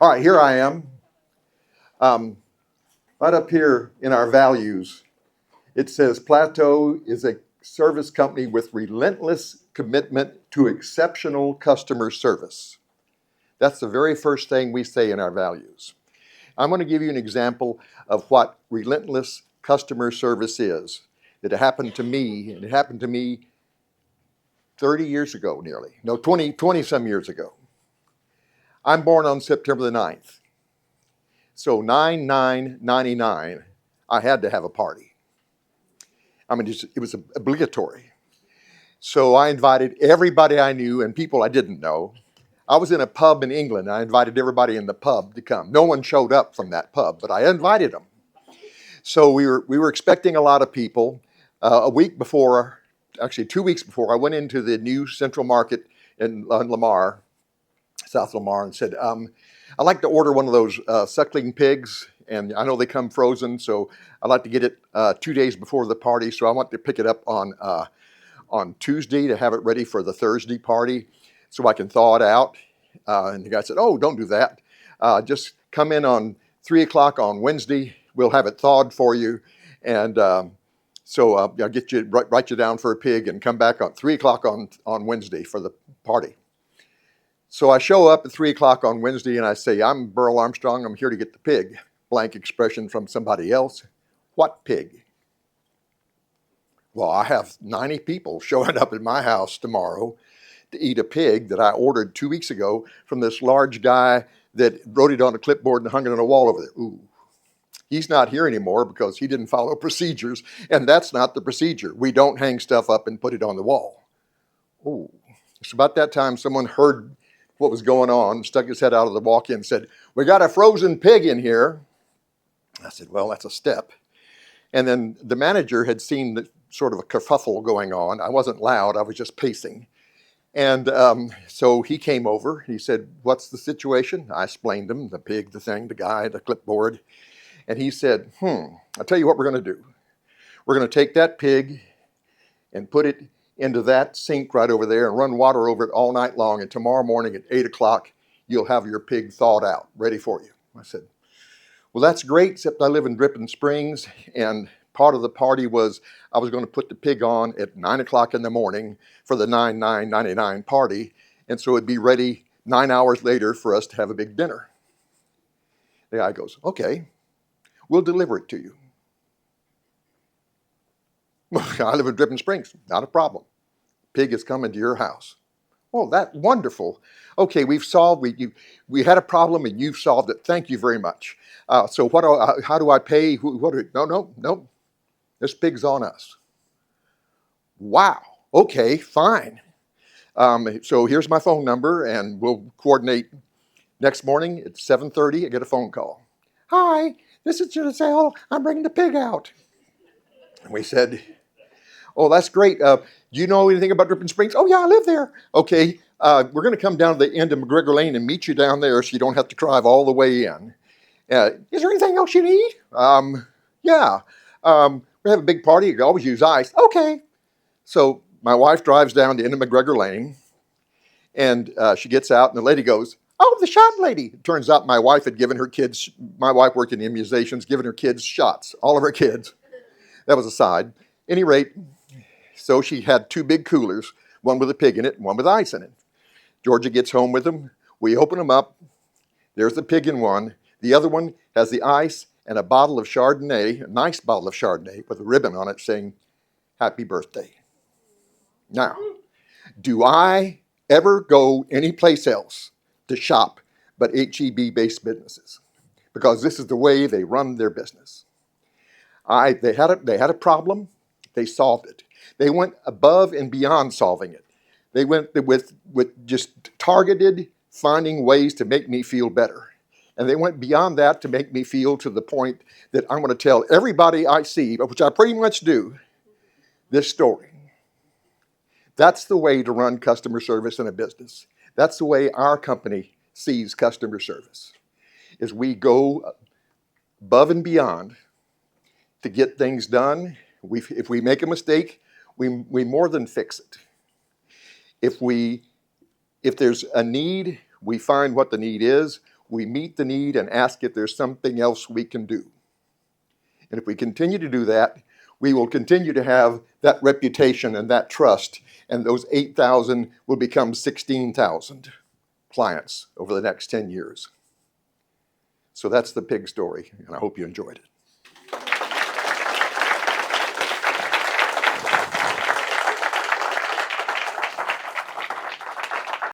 All right, here I am. Right up here in our values, it says Plateau is a service company with relentless commitment to exceptional customer service. That's the very first thing we say in our values. I'm going to give you an example of what relentless customer service is. It happened to me, and it happened to me 30 years ago nearly. No, 20 some years ago. I'm born on September the 9th. So 9/9/99, I had to have a party. I mean, it was obligatory. So I invited everybody I knew and people I didn't know. I was in a pub in England. I invited everybody in the pub to come. No one showed up from that pub, but I invited them. So we were expecting a lot of people. A week before, actually 2 weeks before, I went into the new Central Market in Lamar, South Lamar, and said, I'd like to order one of those suckling pigs, and I know they come frozen, so I'd like to get it 2 days before the party. So I want to pick it up on Tuesday to have it ready for the Thursday party, so I can thaw it out. And the guy said, "Oh, don't do that. Just come in on 3 o'clock on Wednesday. We'll have it thawed for you, and so I'll get you write you down for a pig, and come back on 3 o'clock on Wednesday for the party." So I show up at 3 o'clock on Wednesday and I say, "I'm Beryl Armstrong. I'm here to get the pig." Blank expression from somebody else. "What pig?" "Well, I have 90 people showing up at my house tomorrow to eat a pig that I ordered 2 weeks ago from this large guy that wrote it on a clipboard and hung it on a wall over there." Ooh. He's not here anymore because he didn't follow procedures, and that's not the procedure. We don't hang stuff up and put it on the wall. Ooh. It's about that time someone heard what was going on, stuck his head out of the walk-in and said, "We got a frozen pig in here." I said, "Well, that's a step." And then the manager had seen the sort of a kerfuffle going on. I wasn't loud, I was just pacing. And so he came over. He said, "What's the situation?" I explained to him, the pig, the thing, the guy, the clipboard. And he said, "I'll tell you what we're going to do. We're going to take that pig and put it into that sink right over there and run water over it all night long. And tomorrow morning at 8 o'clock, you'll have your pig thawed out, ready for you." I said, "Well, that's great, except I live in Dripping Springs, and part of the party was I was going to put the pig on at 9 o'clock in the morning for the 9/9/99 party, and so it'd be ready 9 hours later for us to have a big dinner." The guy goes, "Okay, we'll deliver it to you." "I live in Dripping Springs, not a problem. Pig is coming to your house." "Oh, that's wonderful. Okay, we had a problem and you've solved it. Thank you very much. So how do I pay? No. This pig's on us." "Wow. Okay, fine. So here's my phone number, and we'll coordinate next morning at 7:30. I get a phone call. "Hi, this is Giselle. I'm bringing the pig out." And we said, "Oh, that's great. Do you know anything about Dripping Springs?" "Oh, yeah, I live there." "Okay, we're going to come down to the end of McGregor Lane and meet you down there so you don't have to drive all the way in. Is there anything else you need?" "Yeah. We have a big party. You can always use ice." "Okay." So my wife drives down the end of McGregor Lane, and she gets out, and the lady goes, "Oh, the shot lady." It turns out my wife had given her kids, my wife worked in immunizations, given her kids shots, all of her kids. That was a side. Any rate, so she had two big coolers, one with a pig in it and one with ice in it. Georgia gets home with them. We open them up. There's the pig in one. The other one has the ice and a bottle of Chardonnay, a nice bottle of Chardonnay with a ribbon on it saying, "Happy birthday." Now, do I ever go anyplace else to shop but HEB-based businesses? Because this is the way they run their business. They had a problem. They solved it. They went above and beyond solving it. They went with just targeted finding ways to make me feel better. And they went beyond that to make me feel to the point that I'm going to tell everybody I see, which I pretty much do, this story. That's the way to run customer service in a business. That's the way our company sees customer service, is we go above and beyond to get things done. If we make a mistake, we more than fix it. If there's a need, we find what the need is. we meet the need and ask if there's something else we can do. And if we continue to do that, we will continue to have that reputation and that trust, and those 8,000 will become 16,000 clients over the next 10 years. So that's the pig story, and I hope you enjoyed it.